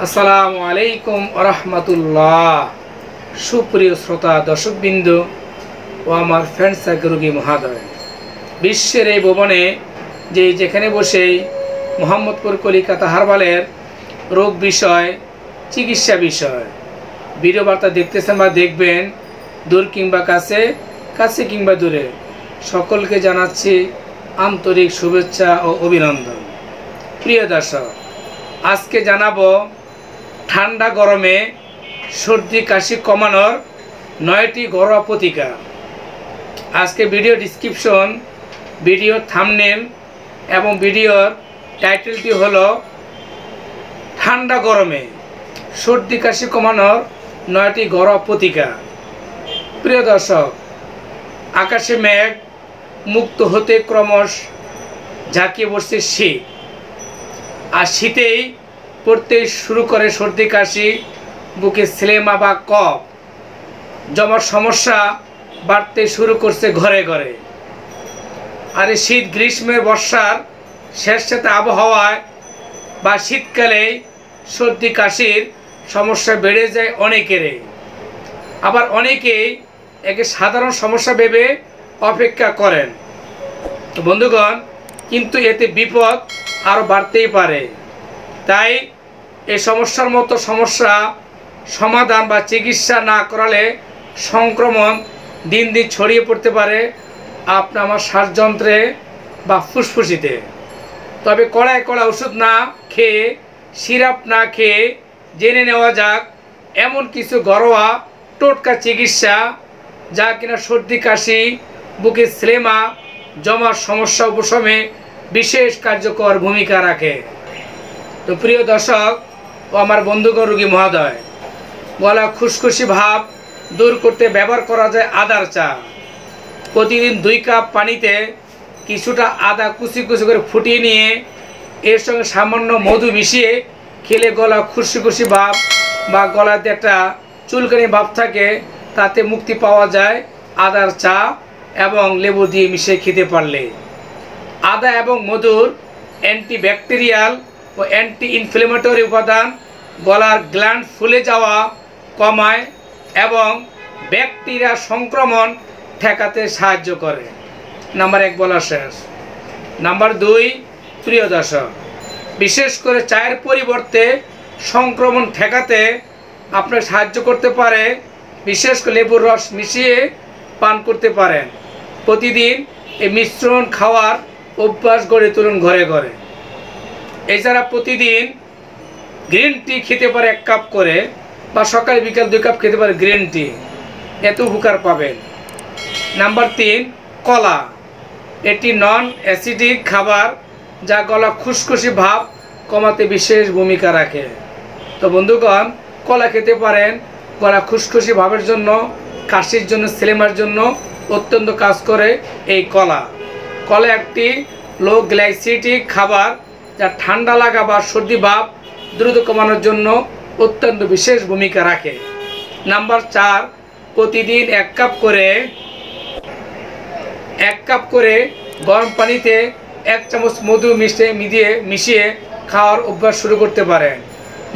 আসসালামু আলাইকুম ওরহমতুল্লাহ। সুপ্রিয় শ্রোতা দর্শকবৃন্দ ও আমার ফ্রেন্ড সার্কেল রোগী মহাদয়, বিশ্বের এই ভুবনে যেখানে বসেই মোহাম্মদপুর কলিকাতা হারবালের রোগ বিষয়, চিকিৎসা বিষয় ভিডিও বার্তা দেখতেছেন বা দেখবেন, দূর কিংবা কাছে, কাছে কিংবা দূরে, সকলকে জানাচ্ছি আন্তরিক শুভেচ্ছা ও অভিনন্দন। প্রিয় দর্শক, আজকে জানাবো ঠান্ডা গরমে সর্দি কাশি কমানোর 9টি ঘরোয়া প্রতিকার। আজকে ভিডিও ডিসক্রিপশন, ভিডিও থাম্বনেল এবং ভিডিওর টাইটেলটি হলো ঠান্ডা গরমে সর্দি কাশি কমানোর 9টি ঘরোয়া প্রতিকার। প্রিয় দর্শক, আকাশে মেঘ মুক্ত হতে ক্রমশ ঝাঁকিয়ে বসছে শীত, আর শীতেই পড়তে শুরু করে সর্দি কাশি, বুকে স্লেমা বা কফ জমার সমস্যা বাড়তে শুরু করছে ঘরে ঘরে। আর এই শীত, গ্রীষ্মের, বর্ষার শেষ সাথে আবহাওয়ায় বা শীতকালে সর্দি কাশির সমস্যা বেড়ে যায় অনেকেরই। আবার অনেকেই একে সাধারণ সমস্যা ভেবে অপেক্ষা করেন। তো বন্ধুগণ, কিন্তু এতে বিপদ আরও বাড়তেই পারে। তাই এই সমস্যার মতো সমস্যা সমাধান বা চিকিৎসা না করালে সংক্রমণ দিন দিন ছড়িয়ে পড়তে পারে আপনার আমার শ্বাসযন্ত্রে বা ফুসফুসিতে। তবে কড়ায় কড়া ওষুধ না খেয়ে, সিরাপ না খেয়ে জেনে নেওয়া যাক এমন কিছু ঘরোয়া টোটকা চিকিৎসা যা কিনা সর্দি কাশি, বুকে স্লেমা জমার সমস্যা উপশমে বিশেষ কার্যকর ভূমিকা রাখে। তো প্রিয় দর্শক ও আমার বন্ধুগণ রোগী মহোদয়, গলা খুশখুশি ভাব দূর করতে ব্যবহার করা যায় আদার চা। প্রতিদিন 2 কাপ পানিতে কিছুটা আদা কুচি কুচি করে ফুটিয়ে নিয়ে এর সঙ্গে সামান্য মধু মিশিয়ে খেলে গলা খুশখুশি ভাব বা গলাতে একটা চুলকানি ভাব থাকে, তাতে মুক্তি পাওয়া যায় আদার চা এবং লেবু দিয়ে মিশিয়ে খেতে পারলে। আদা এবং মধুর অ্যান্টিব্যাকটেরিয়াল ও অ্যান্টি ইনফ্লেমেটরি উপাদান গলার গ্ল্যান্ড ফুলে যাওয়া কমায় এবং ব্যাকটেরিয়া সংক্রমণ ঠেকাতে সাহায্য করে। নাম্বার 1 বলা শেষ। নাম্বার 2, প্রিয় দর্শক, বিশেষ করে চায়ের পরিবর্তে সংক্রমণ ঠেকাতে আপনার সাহায্য করতে পারে বিশেষ করে লেবুর রস মিশিয়ে পান করতে পারেন। প্রতিদিন এই মিশ্রণ খাওয়ার অভ্যাস গড়ে তুলুন ঘরে ঘরে। এছাড়া প্রতিদিন গ্রিন টি খেতে পারে 1 কাপ করে, বা সকাল বিকাল 2 কাপ খেতে পারে গ্রিন টি, এত উপকার পাবেন। নাম্বার 3, কলা। এটি নন অ্যাসিডিক খাবার যা গলা খুশখুশি ভাব কমাতে বিশেষ ভূমিকা রাখে। তো বন্ধুগণ, কলা খেতে পারেন গলা খুশখুশি ভাবের জন্য, কাশির জন্য, স্লেমার জন্য অত্যন্ত কাজ করে এই কলা। কলা একটি লো গ্লাইসিডিক খাবার যা ঠান্ডা লাগা বা সর্দি ভাব দ্রুত কমানোর জন্য অত্যন্ত বিশেষ ভূমিকা রাখে। নাম্বার 4, প্রতিদিন 1 কাপ করে গরম পানিতে 1 চামচ মধু মিশিয়ে খাওয়ার অভ্যাস শুরু করতে পারেন।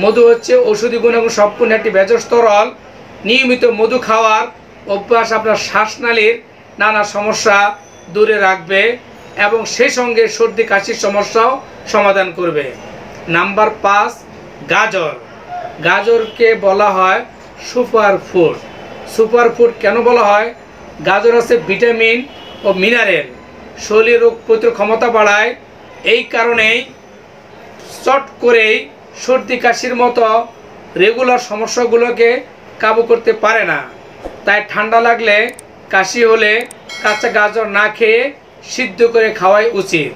মধু হচ্ছে ঔষধি গুণাগুণ সম্পূর্ণ একটি ভেষজ তরল। নিয়মিত মধু খাওয়ার অভ্যাস আপনার শ্বাসনালীর নানা সমস্যা দূরে রাখবে এবং সেই সঙ্গে সর্দি কাশির সমস্যাও সমাধান করবে। নাম্বার 5, গাজর। গাজরকে বলা হয় সুপার ফুড। সুপার ফুড কেন বলা হয়? গাজর আছে ভিটামিন ও মিনারেল, শরীরে রোগ প্রতিরোধ ক্ষমতা বাড়ায়। এই কারণেই চট করেই সর্দি কাশির মতো রেগুলার সমস্যাগুলোকে কাবু করতে পারে না। তাই ঠান্ডা লাগলে, কাশি হলে কাঁচা গাজর না খেয়ে সিদ্ধ করে খাওয়াই উচিত।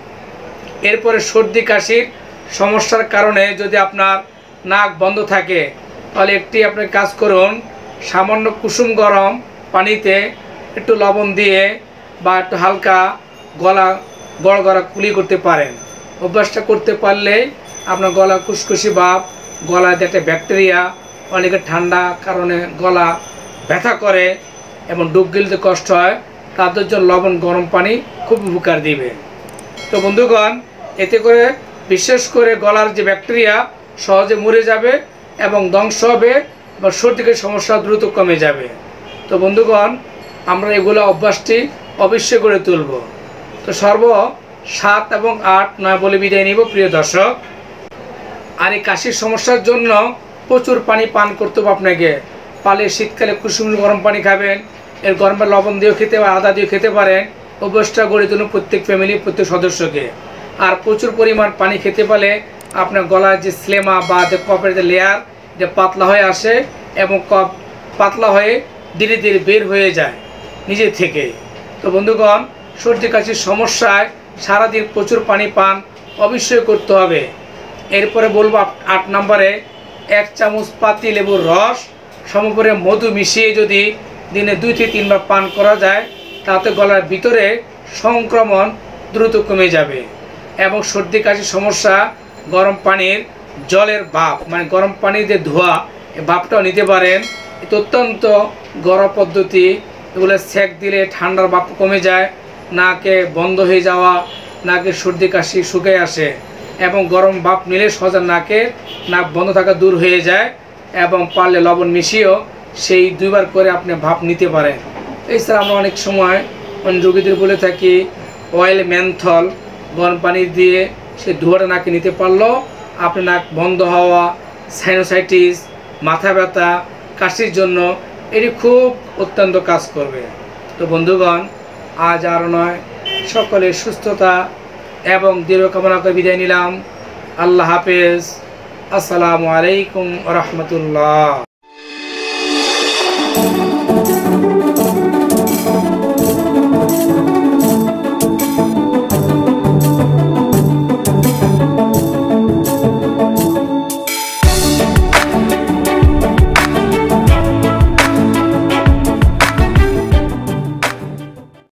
এরপরে সর্দি কাশির সমস্যার কারণে যদি আপনার নাক বন্ধ থাকে, তাহলে আপনি কাজ করুন, সামান্য কুসুম গরম পানিতে একটু লবণ দিয়ে বা একটু হালকা গলা গড়গড়া কুলি করতে পারেন। অভ্যাসটা করতে পারলে আপনার গলা খুশখুশি ভাব, গলায় একটা ব্যাকটেরিয়া, অনেকের ঠান্ডা কারণে গলা ব্যথা করে এবং ডুব গিলতে কষ্ট হয়, তাদের জন্য লবণ গরম পানি খুব উপকার দিবে। তো বন্ধুগণ, এতে করে বিশেষ করে গলার যে ব্যাকটেরিয়া সহজে মরে যাবে এবং ধ্বংস হবে এবং সর্দির সমস্যা দ্রুত কমে যাবে। তো বন্ধুগণ, আমরা এগুলো অভ্যাসটি অবশ্যই গড়ে তুলব। তো 7 এবং 8, 9 বলে বিদায় নিব প্রিয় দর্শক। আর এই কাশির সমস্যার জন্য প্রচুর পানি পান করতে হবে আপনাকে। পারলে শীতকালে কুসুম গরম পানি খাবেন, এর গরমে লবণ দিয়েও খেতে পারেন, আদা দিয়েও খেতে পারেন। অভ্যাসটা গড়ে তুলুন প্রত্যেক ফ্যামিলি, প্রত্যেক সদস্যকে। আর প্রচুর পরিমাণ পানি খেতে পারলে আপনার গলার যে স্লেমা বা যে কফের যে লেয়ার, যে পাতলা হয়ে আসে এবং কফ পাতলা হয়ে ধীরে ধীরে বের হয়ে যায় নিজে থেকে। তো বন্ধুগণ, সর্দি কাশির সমস্যায় সারাদিন প্রচুর পানি পান অবশ্যই করতে হবে। এরপরে বলবো 8 নম্বরে 1 চামচ পাতি লেবুর রস সমপরে মধু মিশিয়ে যদি দিনে 2 থেকে 3 বার পান করা যায়, তাতে গলার ভিতরে সংক্রমণ দ্রুত কমে যাবে। এবং সর্দি কাশির সমস্যা গরম পানির জলের ভাপ, মানে গরম পানির যে ধোয়া, এই ভাপটাও নিতে পারেন। এটা অত্যন্ত গরম পদ্ধতি। এগুলো সেক দিলে ঠান্ডার ভাপ কমে যায়, নাকে বন্ধ হয়ে যাওয়া, নাকে সর্দি কাশি শুকিয়ে আসে এবং গরম ভাপ নিলে সহজে নাক বন্ধ থাকা দূর হয়ে যায়। এবং পারলে লবণ মিশিয়েও সেই 2 বার করে আপনি ভাপ নিতে পারেন। এছাড়া আমরা অনেক সময় রোগীদের বলে থাকি অয়েল মেন্থল গরম পানি দিয়ে সে ধোঁয়াটা নাকে নিতে পারলেও আপনি নাক বন্ধ হওয়া, সাইনোসাইটিস, মাথা ব্যথা, কাশির জন্য এটি খুব অত্যন্ত কাজ করবে। তো বন্ধুগণ, আজ আর নয়, সকলের সুস্থতা এবং দীর্ঘ কামনা করে বিদায় নিলাম। আল্লাহ হাফেজ। আসসালামু আলাইকুম ওয়া রাহমাতুল্লাহ।